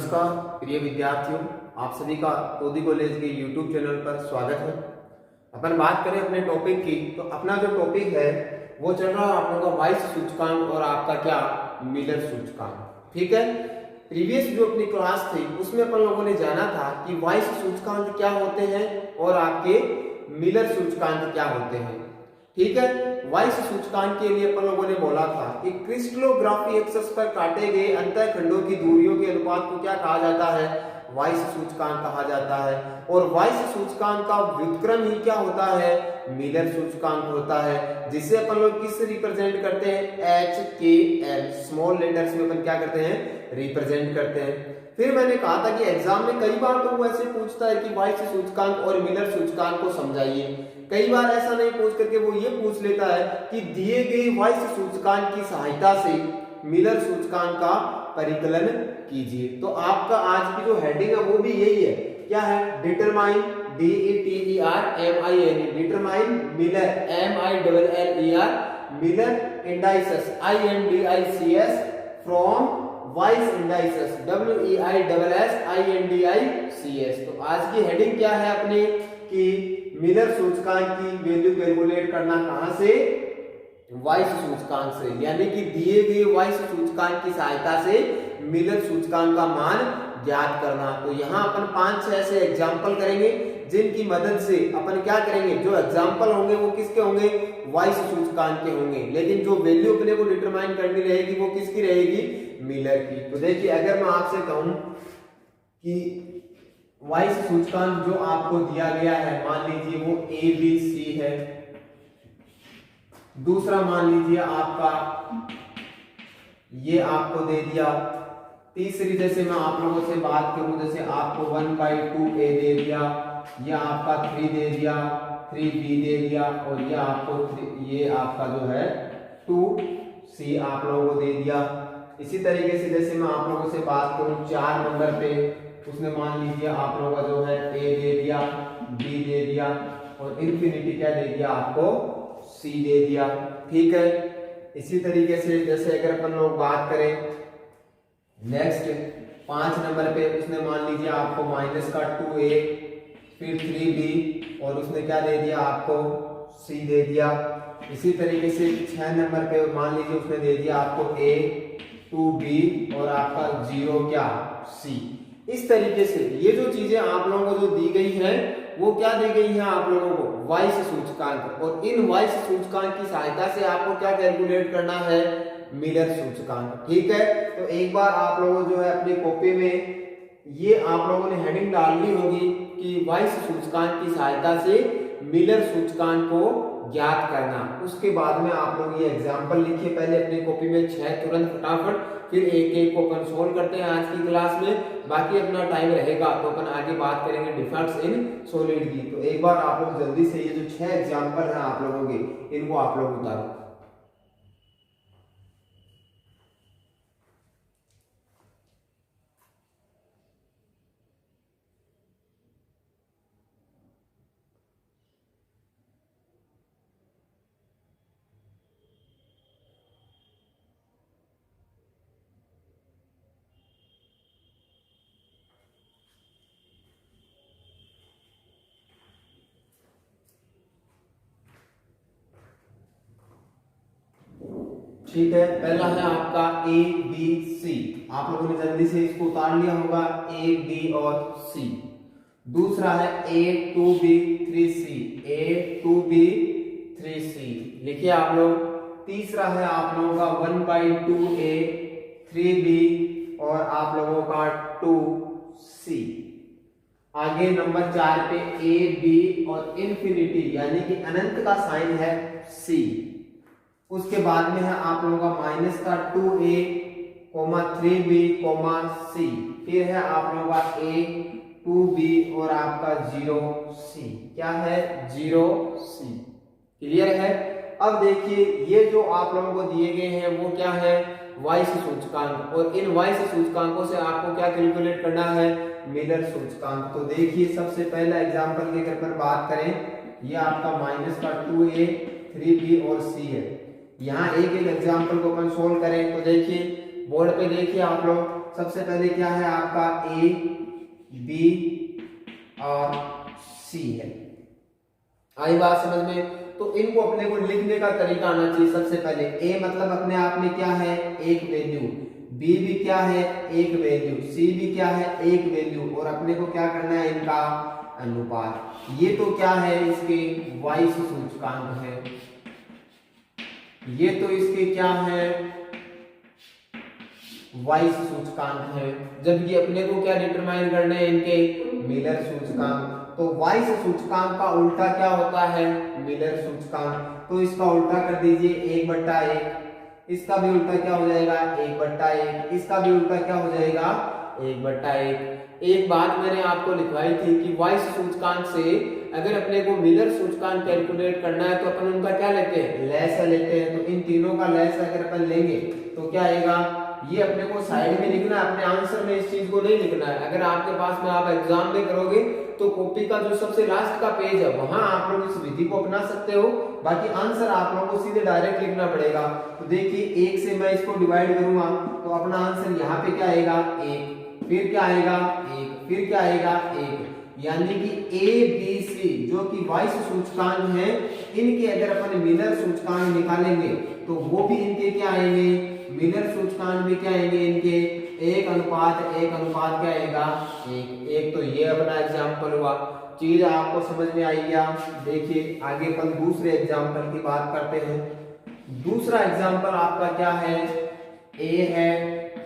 नमस्कार प्रिय विद्यार्थियों, आप सभी का तोदी कॉलेज के YouTube चैनल पर स्वागत है। अपन बात करें अपने टॉपिक की, तो अपना जो टॉपिक है वो चल रहा है आप लोगों का वाइस सूचकांक और आपका क्या मिलर सूचकांक। ठीक है, प्रीवियस जो अपनी क्लास थी उसमें अपन लोगों ने जाना था कि वाइस सूचकांक क्या होते हैं और आपके मिलर सूचकांक क्या होते हैं। ठीक है, वाइस सूचकांक के लिए अपन लोगों ने बोला था कि क्रिस्टलोग्राफी एक्सिस पर काटे गए अंतःखंडों की दूरियों के अनुपात को क्या कहा जाता है, वाइस सूचकांक कहा जाता है। और वाइस सूचकांक का व्युत्क्रम ही क्या होता है, मिलर सूचकांक होता है, जिसे अपन लोग किससे रिप्रेजेंट करते हैं, एच के एल स्मॉल लेटर्स में अपन क्या करते हैं, रिप्रेजेंट करते हैं। फिर मैंने कहा था कि एग्जाम में कई बार तो वो ऐसे पूछता है कि वाइस सूचकांक और मिलर सूचकांक को समझाइए। कई बार ऐसा नहीं पूछ करके वो ये पूछ लेता है कि दिए गए वाइस सूचकांक की सहायता से मिलर सूचकांक का परिकलन कीजिए। तो आपका आज की जो हेडिंग है वो भी यही है, क्या है, determine DETERMINE determine Miller MILLER Miller indices INDICS from vice indices WEISSINDICS। तो आज की हेडिंग क्या है अपने कि मिलर सूचकांक की वैल्यू कैलकुलेट करना कहां से, वाइस सूचकांक से, यानी कि दिए गए वाइस सूचकांक की सहायता से मिलर सूचकांक का मान ज्ञात करना। तो यहाँ अपन 5-6 ऐसे एग्जाम्पल करेंगे जिनकी मदद से अपन क्या करेंगे, जो एग्जाम्पल होंगे वो किसके होंगे, वाइस सूचकांक के होंगे, लेकिन जो वैल्यू अपने को डिटरमाइन करनी रहेगी वो किसकी रहेगी, मिलर की। तो देखिए, अगर मैं आपसे कहूं कि वाइस सूचकांक जो आपको दिया गया है, मान लीजिए वो ABC है, दूसरा मान लीजिए आपका ये आपको दे दिया, तीसरी जैसे मैं आप लोगों से बात करूं, जैसे आपको 1/2A दे दिया, ये आपका 3 दे दिया, 3B दे दिया, और ये आपको ये आपका जो है 2C आप लोगों को दे दिया। इसी तरीके से जैसे मैं आप लोगों से बात करूं 4 नंबर पे, उसने मान लीजिए आप लोगों का जो है A दे दिया, B दे दिया, और इन्फिनिटी क्या दे दिया आपको, C दे दिया। ठीक है, इसी तरीके से जैसे अगर अपन लोग बात करें नेक्स्ट 5 नंबर पे, उसने मान लीजिए आपको -2A फिर 3B और उसने क्या दे दिया आपको, C दे दिया। इसी तरीके से 6 नंबर पे मान लीजिए उसने दे दिया आपको A 2B और आपका 0 क्या, C। इस तरीके से ये जो चीजें आप लोगों को जो दी गई है वो क्या दी गई है आप लोगों को, वाइस सूचकांक, और इन वाइस सूचकांक की सहायता से आपको क्या कैलकुलेट करना है, मिलर सूचकांक। ठीक है, तो एक बार आप लोगों जो है अपनी कॉपी में ये आप लोगों ने हेडिंग डालनी होगी कि वाइस सूचकांक की सहायता से मिलर सूचकांक को ज्ञात करना। उसके बाद में आप लोग ये एग्जाम्पल लिखिए पहले अपनी कॉपी में 6 तुरंत फटाफट, फिर एक एक को अपन सोल्व करते हैं आज की क्लास में। बाकी अपना टाइम रहेगा तो अपन आगे बात करेंगे डिफेक्ट्स इन सॉलिड की। तो एक बार आप लोग जल्दी से ये जो 6 एग्जाम्पल हैं आप लोगों के, इनको आप लोग उतारो। ठीक है, पहला है आपका ABC, आप लोगों ने जल्दी से इसको उतार लिया होगा, A B और C। दूसरा है A2B 3C, A2B 3C लिखिए आप लोग। तीसरा है आप लोगों का 1/2A 3B और आप लोगों का 2C। आगे नंबर 4 पे AB और इन्फिनिटी यानी कि अनंत का साइन है C। उसके बाद में है आप लोगों का -2A 3B C, फिर है आप लोगों का A 2B और आपका 0C, क्या है 0C। क्लियर है। अब देखिए ये जो आप लोगों को दिए गए हैं वो क्या है, वाइस सूचकांक, और इन वाइस सूचकांकों से आपको क्या कैलकुलेट करना है, मिलर सूचकांक। तो देखिए सबसे पहला एग्जांपल के अगर बात करें, ये आपका -2A 3B और C है। यहाँ एक एक एग्जाम्पल को अपन सोल्व करें तो देखिए बोर्ड पे देखिए आप लोग, सबसे पहले क्या है आपका ए, बी और सी है। आई बात समझ में? तो इनको अपने को लिखने का तरीका आना चाहिए। सबसे पहले ए मतलब अपने आप में क्या है, एक वैल्यू, बी भी क्या है, एक वैल्यू, सी भी क्या है, एक वैल्यू, और अपने को क्या करना है, इनका अनुपात। ये तो क्या है, इसके वाइस सूचकांक है, ये तो इसके क्या है, वाइस सूचकांक है। जबकि अपने को क्या डिटरमाइन करने हैं, इनके मिलर सूचकांक। तो वाइस सूचकांक का उल्टा क्या होता है, मिलर सूचकांक। तो इसका उल्टा कर दीजिए 1/1, इसका भी उल्टा क्या हो जाएगा 1/1, इसका भी उल्टा क्या हो जाएगा 1/1। एक बात मैंने आपको लिखवाई थी कि वाइस सूचकांक से अगर अपने को मिलर सूचकांक कैलकुलेट करना है तो अपन उनका क्या लेते हैं, लैस लेते हैं। तो इन तीनों का लैस अगर अपन लेंगे तो क्या आएगा, ये अपने को साइड में लिखना है, अपने आंसर में इस चीज को नहीं लिखना है। अगर आपके पास में आप एग्जाम में करोगे तो कॉपी का जो सबसे लास्ट का पेज है वहां आप लोग इस विधि को अपना सकते हो, बाकी आंसर आप लोगों को सीधे डायरेक्ट लिखना पड़ेगा। तो देखिए 1 से मैं इसको डिवाइड करूंगा तो अपना आंसर यहाँ पे क्या आएगा 1, फिर क्या आएगा 1, फिर क्या आएगा 1। यानी कि ए बी सी जो कि वाइस सूचकांक है, इनके अगर अपन मिलर सूचकांक निकालेंगे तो वो भी इनके क्या आएंगे, मिलर सूचकांक भी क्या आएंगे इनके 1:1 क्या आएगा 1। तो ये अपना एग्जाम्पल हुआ। चीज आपको समझ में आई क्या? देखिए आगे अपन दूसरे एग्जाम्पल की बात करते हैं। दूसरा एग्जाम्पल आपका क्या है, ए है,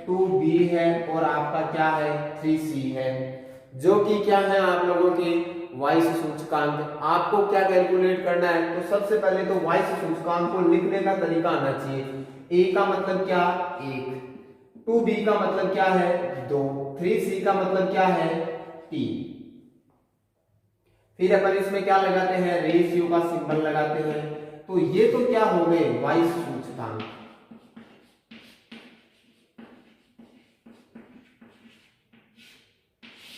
2b है और आपका क्या है 3c है, जो कि क्या है आप लोगों के वाइस सूचकांक। आपको क्या कैलकुलेट करना है, तो सबसे पहले तो वाइस सूचकांक को लिखने का तरीका आना चाहिए। ए का मतलब क्या 1, 2b का मतलब क्या है 2, 3c का मतलब क्या है 3। फिर अपन इसमें क्या लगाते हैं, रेशियो का सिंबल लगाते हैं। तो ये तो क्या हो गए वाइस सूचकांक।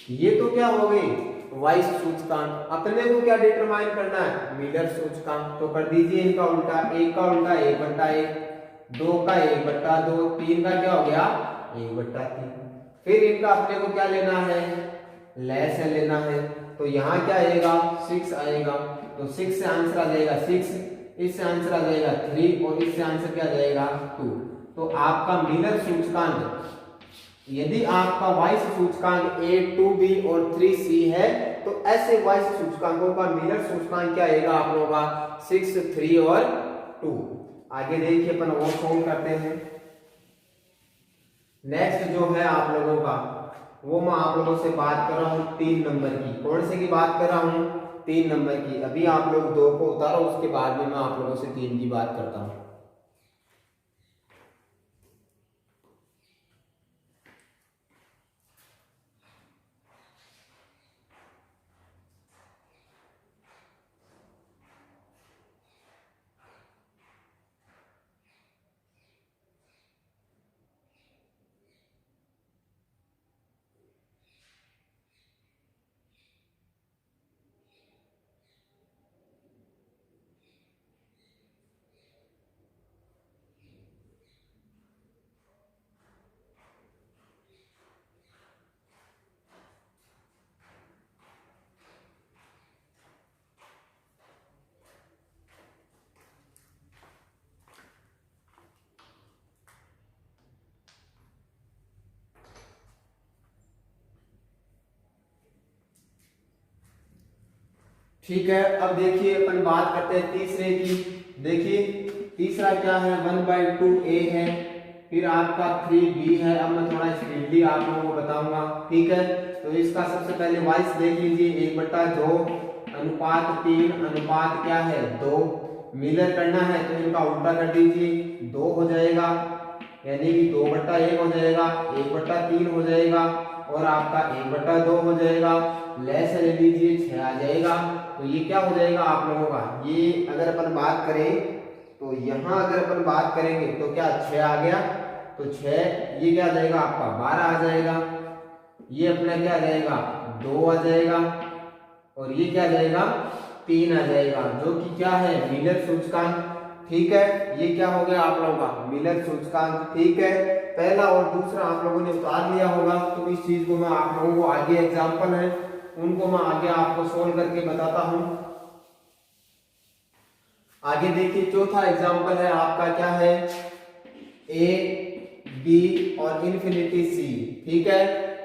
ये तो क्या हो गए वाइस सूचकांक। अपने को क्या डिटरमाइन करना है, मिलर सूचकांक। तो कर दीजिए इनका उल्टा, 1 का उल्टा 1/1, 2 का 1/2, 3 का क्या हो गया 1/3। फिर इनका अपने को क्या लेना है, लैस लेना है। तो यहाँ क्या आएगा 6 आएगा। तो 6 से आंसर आ जाएगा 6, इससे आंसर आ जाएगा 3 और इससे आंसर क्या जाएगा 2। तो आपका मिलर सूचकांक, यदि आपका वाइस सूचकांक A, 2b और 3c है तो ऐसे वाइस सूचकांकों का मिलर सूचकांक क्या आएगा आप लोगों का 6, 3 और 2। आगे देखिए अपन और सॉल्व करते हैं। नेक्स्ट जो है आप लोगों का, वो मैं आप लोगों से बात कर रहा हूं 3 नंबर की। कौन से की बात कर रहा हूं, 3 नंबर की। अभी आप लोग 2 को उतारो, उसके बाद में मैं आप लोगों से 3 की बात करता हूं। ठीक है, अब देखिए अपन बात करते हैं तीसरे की। देखिए तीसरा क्या है 1/2a है, फिर आपका 3b है। अब मैं थोड़ा स्पीडली आप लोगों को बताऊंगा, ठीक है। तो इसका सबसे पहले वाइस देख लीजिए 1/2 अनुपात 3 अनुपात क्या है 2। मिलर करना है तो इनका उल्टा कर दीजिए 2 हो जाएगा, यानी कि 2/1 हो जाएगा, 1/3 हो जाएगा और आपका 1/2 हो जाएगा। लेस ले लीजिए 6 आ जाएगा। तो ये क्या हो जाएगा आप लोगों का, ये अगर अपन बात करें तो यहाँ अगर अपन बात करेंगे तो क्या 6 आ गया। तो 6 ये क्या आ जाएगा आपका 12 आ जाएगा। ये अपना क्या आ जाएगा 2 आ जाएगा और ये क्या आ जाएगा 3 आ जाएगा, जो कि क्या है मिलर सूचकांक। ठीक है, ये क्या हो गया आप लोगों का मिलर सूचकांक। ठीक है, पहला और दूसरा आप लोगों ने उतार लिया होगा, तो इस चीज को मैं आप लोगों को आगे एग्जाम्पल है उनको मैं आगे आपको सोल्व करके बताता हूं। आगे देखिए चौथा एग्जाम्पल है आपका, क्या है, ए बी और इन्फिनिटी सी। ठीक है,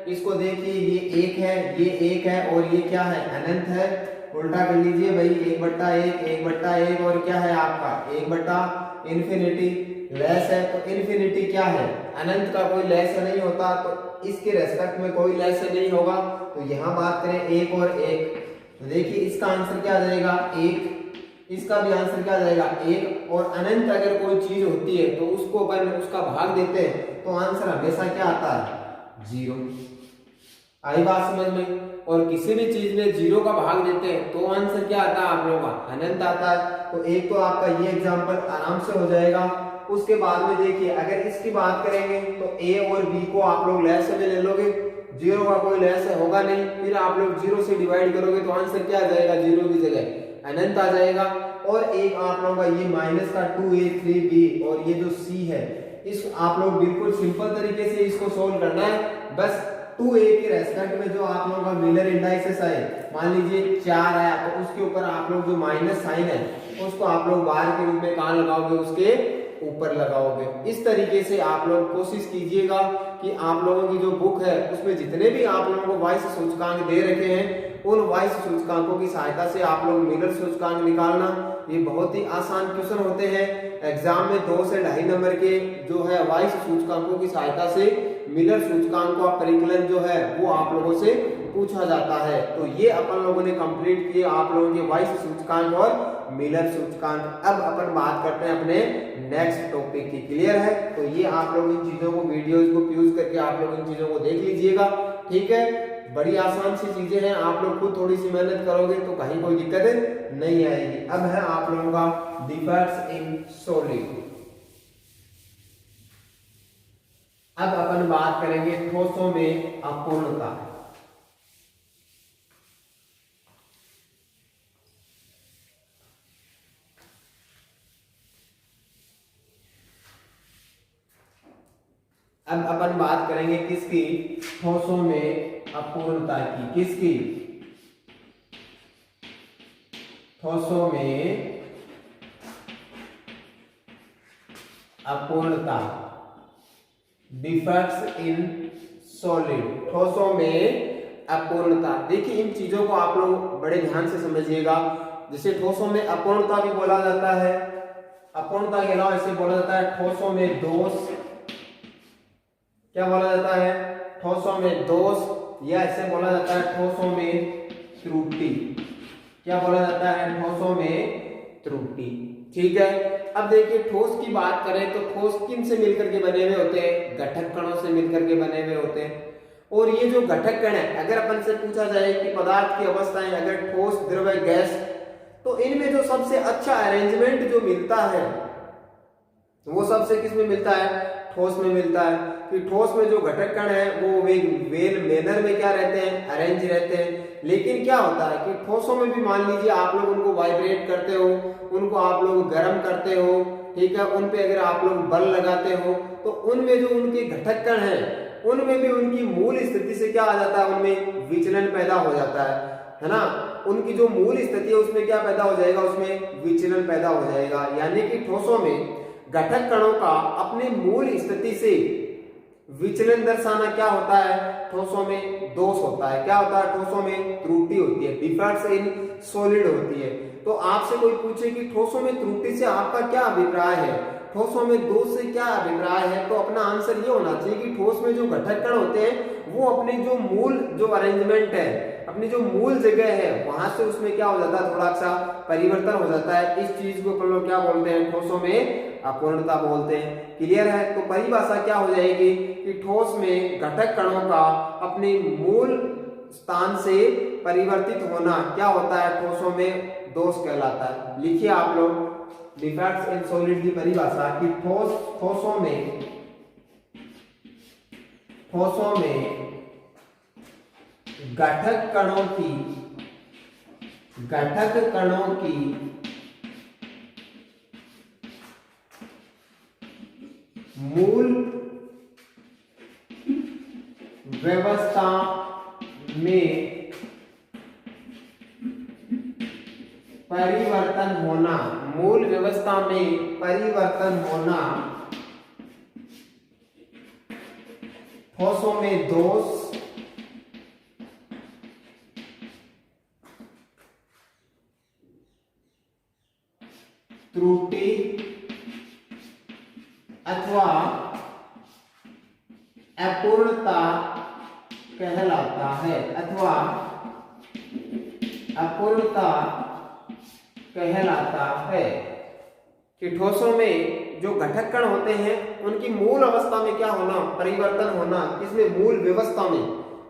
इसको देखिए ये एक है, ये एक है और ये क्या है, अनंत है। उल्टा कर लीजिए भाई, 1/1 1/1 और क्या है आपका 1/, इन्फिनिटी लेस है, तो इन्फिनिटी क्या है, अनंत का कोई लेस नहीं होता, तो इसके रेस्पेक्ट में कोई लेस नहीं होगा। तो यहां बात करें एक और एक, तो देखिए इसका आंसर क्या आ जाएगा, एक, इसका भी आंसर क्या आ जाएगा, एक। और अनंत अगर कोई चीज होती है तो उसको अपन उसका भाग देते हैं तो आंसर हमेशा क्या आता है, 0। आई बात समझ में। और किसी भी चीज में 0 का भाग देते हैं तो आंसर क्या आता है आप लोगों का, अनंत आता है। तो एक तो आपका ये एग्जांपल आराम से हो जाएगा। उसके बाद में देखिए अगर इसकी बात करेंगे तो ए और बी को आप लोग लेस में ले लोगे, 0 का कोई लेस होगा नहीं, फिर आप लोग 0 से डिवाइड करोगे तो आंसर क्या आ जाएगा, 0 की जगह अनंत आ जाएगा। और एक आप लोगों का ये माइनस का 2a 3b और ये जो c है, इस आप लोग बिल्कुल सिंपल तरीके से इसको सोल्व करना है। बस 2a के रेस्पेक्ट में जो आप लोगों का मिलर इंडाइसेस आए, मान लीजिए 4 आया तो उसके ऊपर आप लोग जो माइनस साइन है उसको आप लोग बार के रूप में कहां लगाओगे, उसके ऊपर लगाओगे। इस तरीके से आप लोग कोशिश कीजिएगा कि आप लोगों की जो बुक है उसमें जितने भी आप लोगों को वाइस सूचकांक दे रखे हैं उन वाइस सूचकांकों की सहायता से आप लोग मिलर सूचकांक निकालना। ये बहुत ही आसान क्वेश्चन होते हैं, एग्जाम में 2 से 2.5 नंबर के जो है वाइस सूचकांकों की सहायता से मिलर सूचकांक का परिकलन जो है वो आप लोगों से पूछा जाता है। तो ये अपन लोगों ने कंप्लीट किए आप लोगों के वाइस सूचकांक और मिलर सूचकांक। अब अपन बात करते हैं अपने नेक्स्ट टॉपिक की। क्लियर है, तो ये आप लोग इन चीजों को वीडियोस को यूज करके आप लोग इन चीजों को देख लीजिएगा। ठीक है, बड़ी आसान सी चीजें हैं, आप लोग खुद थोड़ी सी मेहनत करोगे तो कहीं कोई दिक्कत नहीं आएगी। अब है आप लोगों का डिफेक्ट्स इन सॉलिड। अब अपन बात करेंगे ठोसों में अपूर्णता। अब अपन बात करेंगे किसकी, ठोसों में अपूर्णता की। किसकी, ठोसों में अपूर्णता, डिफेक्ट्स इन सॉलिड, ठोसों में अपूर्णता। देखिए इन चीजों को आप लोग बड़े ध्यान से समझिएगा। जैसे ठोसों में अपूर्णता भी बोला जाता है, अपूर्णता के अलावा इसे बोला जाता है ठोसों में दोष। क्या बोला जाता है, ठोसों में दोष, या इसे बोला जाता है ठोसों में त्रुटि। क्या बोला जाता है, ठोसों में त्रुटि। ठीक है, अब देखिए ठोस की बात करें तो ठोस किन से मिलकर के बने हुए होते हैं, घटक कणों से मिलकर के बने हुए होते हैं। और ये जो घटक कण है, अगर अपन से पूछा जाए कि पदार्थ की अवस्थाएं अगर ठोस, द्रव, गैस, तो इनमें जो सबसे अच्छा अरेंजमेंट जो मिलता है वो सबसे किस में मिलता है, ठोस में मिलता है। कि ठोस में जो घटक कण है वो वेल मैनर में क्या रहते हैं, अरेंज रहते हैं। लेकिन क्या होता है कि ठोसों में भी मान लीजिए आप लोग उनको वाइब्रेट करते हो, उनको आप लोग गर्म करते हो, ठीक है, उन पे अगर आप लोग बल लगाते हो तो उनमें जो उनके घटक कण है उनमें भी उनकी मूल स्थिति से क्या आ जाता है, उनमें विचलन पैदा हो जाता है ना। उनकी जो मूल स्थिति है उसमें क्या पैदा हो जाएगा, उसमें विचलन पैदा हो जाएगा। यानी कि ठोसों में घटक कणों का अपने मूल स्थिति से विचलन दर्शाना क्या होता है, ठोसों में दोष होता है। क्या होता है, ठोसों में त्रुटि होती है, डिफेक्ट्स इन सॉलिड होती है। तो आपसे कोई पूछे कि ठोसों में त्रुटि से आपका क्या अभिप्राय है, ठोसों में दोष से क्या अभिप्राय है, तो अपना आंसर ये होना चाहिए कि ठोस में जो घटक कण होते हैं वो अपने जो मूल जो अरेंजमेंट है, अपनी जो मूल जगह है वहां से उसमें क्या हो जाता है, थोड़ा सा परिवर्तन हो जाता है। इस चीज को अपन लोग क्या बोलते हैं, ठोसों में अपूर्णता बोलते हैं। क्लियर है, तो परिभाषा क्या हो जाएगी कि ठोस में घटक कणों का अपने मूल स्थान से परिवर्तित होना क्या होता है, ठोसों में दोष कहलाता है। लिखिए आप लोग डिफेक्ट्स इन सॉलिड की परिभाषा कि ठोसों में घटक कणों की मूल व्यवस्था में परिवर्तन होना, मूल व्यवस्था में परिवर्तन होना, ठोसों में दोष, त्रुटि अथवा अपूर्णता कहलाता है, अथवा अपूर्णता कहलाता है। कि ठोसों में जो घटक कण होते हैं उनकी मूल अवस्था में क्या होना, परिवर्तन होना, किसमें, मूल व्यवस्था में,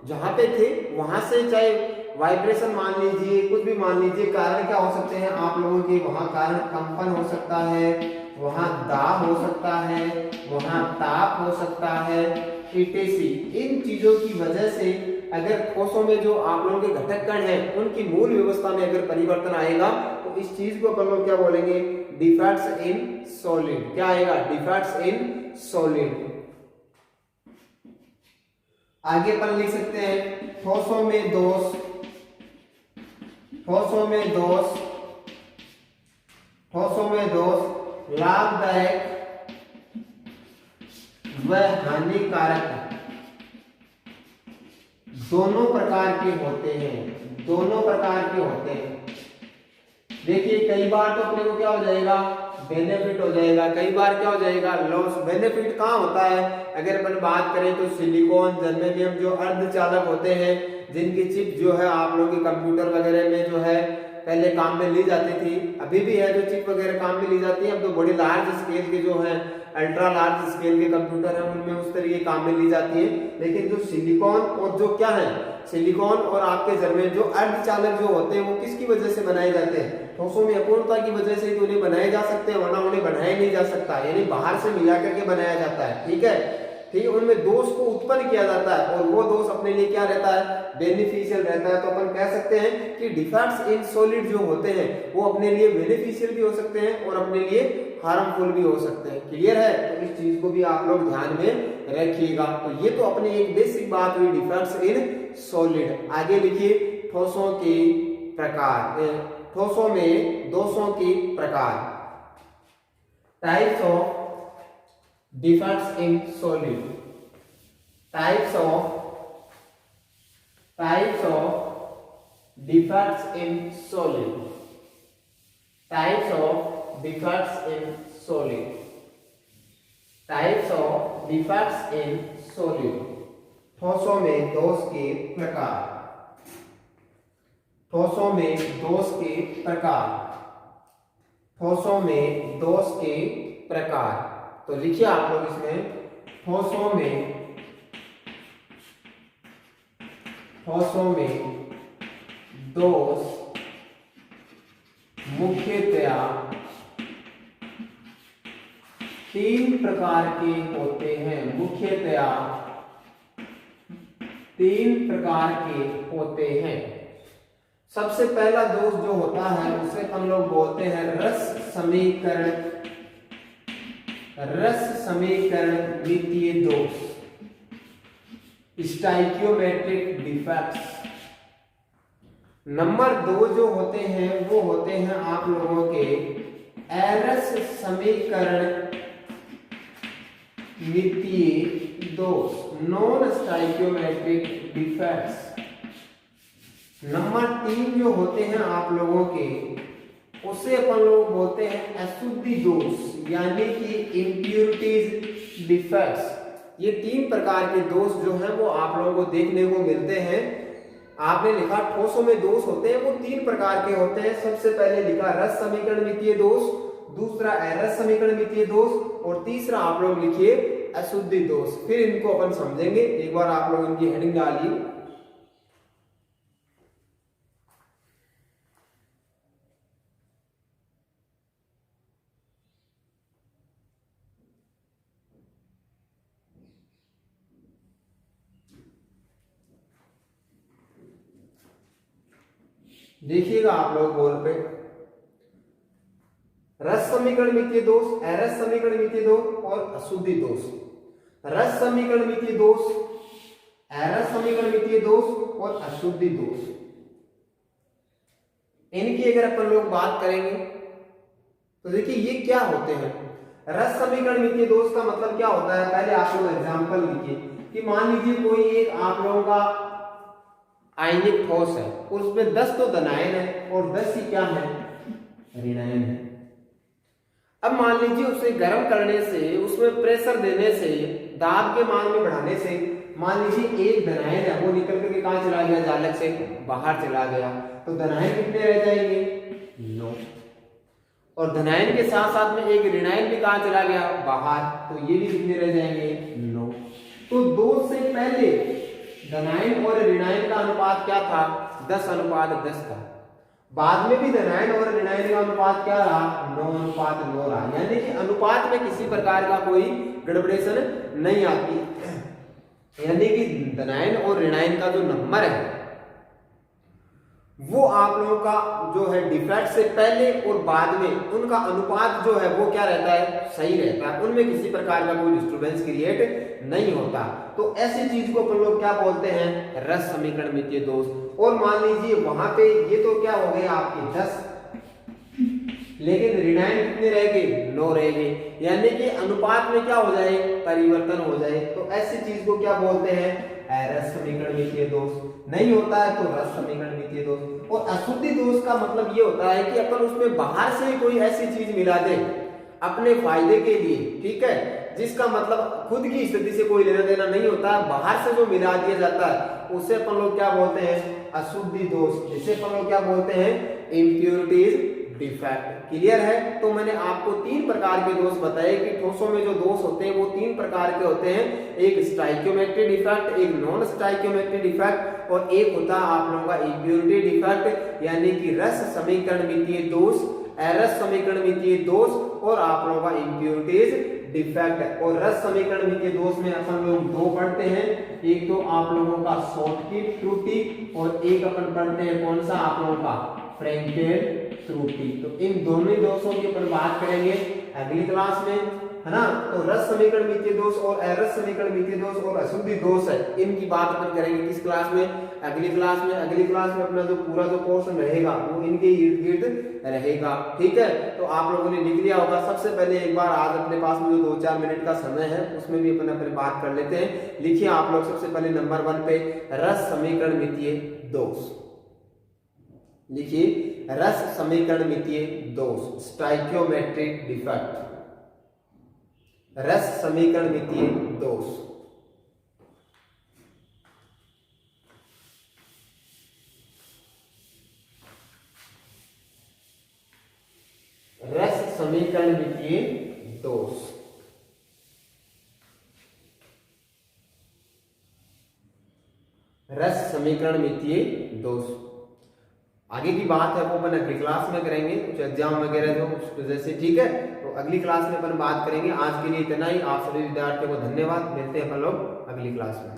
जहां पे थे वहां से, चाहे वाइब्रेशन मान लीजिए, कुछ भी मान लीजिए, कारण क्या हो सकते हैं आप लोगों के, वहां कारण कंपन हो सकता है, वहां दाब हो सकता है, वहां ताप हो सकता है, इटेसी, इन चीजों की वजह से अगर ठोसों में जो आप लोगों के घटक कण हैं उनकी मूल व्यवस्था में अगर परिवर्तन आएगा तो इस चीज को अपन लोग क्या बोलेंगे, डिफेक्ट्स इन सॉलिड। क्या आएगा, डिफेक्ट्स इन सॉलिड। आगे अपन लिख सकते हैं ठोसों में दोष, ठोसों में दोष, ठोसों में दोष लाभदायक व हानिकारक दोनों प्रकार के होते हैं, दोनों प्रकार के होते हैं। देखिए कई बार तो अपने को क्या हो जाएगा, बेनिफिट हो जाएगा, कई बार क्या हो जाएगा, लॉस। बेनिफिट कहाँ होता है, अगर अपन बात करें तो सिलिकॉन, जर्मेनियम जो अर्धचालक होते हैं, जिनकी चिप जो है आप लोगों के कंप्यूटर वगैरह में जो है पहले काम में ली जाती थी, अभी भी है जो चिप वगैरह काम में ली जाती है, अब तो बड़े लार्ज स्केल के जो है, अल्ट्रा लार्ज स्केल के कंप्यूटर है, उनमें उस तरीके काम में ली जाती है। लेकिन जो सिलिकॉन और जो क्या है, सिलिकॉन और आपके जर्मेनियम जो अर्धचालक जो होते हैं वो किसकी वजह से बनाए जाते हैं, ठोसों में अपूर्णता की वजह से तो उन्हें बनाए जा सकते हैं, वरना उन्हें बनाया नहीं जा सकता, यानी बाहर से मिला करके बनाया जाता है। ठीक है, ठीक है, उनमें दोष को उत्पन्न किया जाता है और वो दोष अपने लिए क्या रहता है, बेनिफिशियल रहता है। तो अपन कह सकते हैं कि डिफेक्ट्स इन सॉलिड जो होते हैं वो अपने लिए बेनिफिशियल भी हो सकते हैं और अपने लिए हार्मफुल भी हो सकते हैं। क्लियर है, तो इस चीज को भी आप लोग ध्यान में रखिएगा। तो ये तो अपनी एक बेसिक बात हुई डिफेक्ट्स इन सॉलिड। आगे लिखिए ठोसों के प्रकार, ठोसों में दोषों के प्रकार, types of defects in solid, types of defects in solid, types of defects in solid, types of defects in solid, ठोसों में दोष के प्रकार, ठोसों में दोष के प्रकार, ठोसों में दोष के प्रकार। तो लिखिए आप लोग इसमें ठोसों में दोष मुख्यतया तीन प्रकार के होते हैं, मुख्यतया तीन प्रकार के होते हैं। सबसे पहला दोष जो होता है उसे हम लोग बोलते हैं रस समीकरण, रस समीकरण द्वितीय दोष, स्टाइकियोमेट्रिक डिफेक्ट्स। नंबर 2 जो होते हैं वो होते हैं आप लोगों के एरस समीकरण द्वितीय दोष, नॉन स्टाइकियोमेट्रिक डिफेक्ट्स। नंबर 3 जो होते हैं आप लोगों के उसे अपन लोग बोलते हैं अशुद्धि दोष, यानी कि इम्प्यूरिटीज डिफेक्ट्स। ये तीन प्रकार के दोष जो हैं वो आप लोगों को देखने को मिलते हैं। आपने लिखा ठोसों में दोष होते हैं वो तीन प्रकार के होते हैं। सबसे पहले लिखा रस समीकरण मितीय दोष, दूसरा एरस समीकरण मितीय दोष और तीसरा आप लोग लिखिए अशुद्धि दोष। फिर इनको अपन समझेंगे, एक बार आप लोग इनकी हेडिंग डालिए। देखिएगा आप लोग बोर्ड पे, रस समीकरण मितीय दोष, एरस समीकरण मितीय दोष और अशुद्धि दोष। रस समीकरण मितीय दोष एरस समीकरणमितीय दोष और अशुद्धि दोष, इनकी अगर अपन लोग बात करेंगे तो देखिए ये क्या होते हैं। रस समीकरणमितीय दोष का मतलब क्या होता है, पहले आप लोग एग्जांपल लिखिए कि मान लीजिए कोई एक आप लोगों का आयनिक ठोस है और उसमें 10 तो धनायन है और 10 ही क्या है, ऋणायन है। अब मान लीजिए उसे गर्म करने से, उसमें प्रेशर देने से, दाब के मान में बढ़ाने से मान लीजिए एक धनायन है वो निकल करके कहां चला गया, जालक से बाहर चला गया, तो धनायन कितने रह जाएंगे, 9। और धनायन के साथ साथ में एक ऋणायन भी कहां चला गया, बाहर, तो ये भी कितने रह जाएंगे, 9। तो 2 से पहले धनायन और ऋणायन का अनुपात क्या था, 10:10 था। बाद में भी धनायन और ऋणायन का अनुपात क्या रहा, 9:9 रहा। यानी कि अनुपात में किसी प्रकार का कोई गड़बड़ेशन नहीं आती। यानी कि धनायन और ऋणायन का जो नंबर है वो आप लोगों का जो है डिफेक्ट से पहले और बाद में उनका अनुपात जो है वो क्या रहता है, सही रहता है, उनमें किसी प्रकार का कोई डिस्टर्बेंस क्रिएट नहीं होता। तो ऐसी चीज को अपन लोग क्या बोलते हैं, रस समीकरणमितीय दोष। और मान लीजिए वहां पे ये तो क्या हो गए आपके 10, लेकिन ऋणायन कितने रह गए, 9 रह गए, यानी कि अनुपात में क्या हो जाए, परिवर्तन हो जाए। तो ऐसी चीज को क्या बोलते हैं, रस समीकरणमितीय दोष। नहीं होता है तो रस समीकरणमितीय दोष। और अशुद्धि दोष का मतलब ये होता है कि अपन उसमें बाहर से कोई ऐसी चीज मिला दे अपने फायदे के लिए, ठीक है, जिसका मतलब खुद की स्थिति से कोई लेना देना नहीं होता है, बाहर से जो मिला दिया जाता है उसे अपन लोग क्या बोलते हैं, अशुद्धि दोष। जिसे अपन लोग क्या बोलते हैं, इम्प्योरिटीज डिफेक्ट। क्लियर है। तो मैंने आपको 3 प्रकार के दोष बताए कि ठोसों में जो दोष होते हैं वो 3 प्रकार के होते हैं, एक स्टाइकियोमेट्री डिफेक्ट, एक नॉन स्टाइकियोमेट्री डिफेक्ट और एक होता है आप लोगों का इम्प्योरिटी डिफेक्ट, यानी कि रस समीकरणमितीय दोष, एरस समीकरणमितीय दोष और आप लोगों का इम्प्योरिटीज डिफेक्ट। और रस समीकरणमितीय दोष में अपन लोग 2 पढ़ते हैं, एक तो आप लोगों का शॉर्टकिट त्रुटि और एक अपन पढ़ते हैं कौन सा, आप लोगों का फ्रैंकेल त्रुटि। तो इन दोनों दोषों की अपन बात करेंगे अगली क्लास में, है ना। तो रस समीकरणमितीय दोष और एरस समीकरणमितीय दोष और अशुद्धि दोष है, इनकी बात अपन करेंगे किस क्लास में, अगली क्लास में। अगली क्लास में अपना जो पूरा जो पोर्शन रहेगा वो इनके इर्द गिर्द रहेगा, ठीक है। तो आप लोगों ने लिख लिया होगा। सबसे पहले एक बार आज अपने पास में जो 2-4 मिनट का समय है उसमें भी अपन अपनी बात कर लेते हैं। लिखिए आप लोग सबसे पहले नंबर 1 पे रस समीकरणमितीय दोष, लिखिए रस समीकरणमितीय दोष, स्टाइकियोमेट्रिक डिफेक्ट, रस समीकरणमितीय दोष। रस समीकरणमितीय दोष, रस समीकरणमितीय दोष। आगे की बात है वो अपन अगली क्लास में करेंगे, कुछ एग्जाम वगैरह जो जैसे, ठीक है। तो अगली क्लास में अपन बात करेंगे। आज के लिए इतना ही। आप सभी विद्यार्थियों को धन्यवाद। मिलते हैं अपन लोग अगली क्लास में।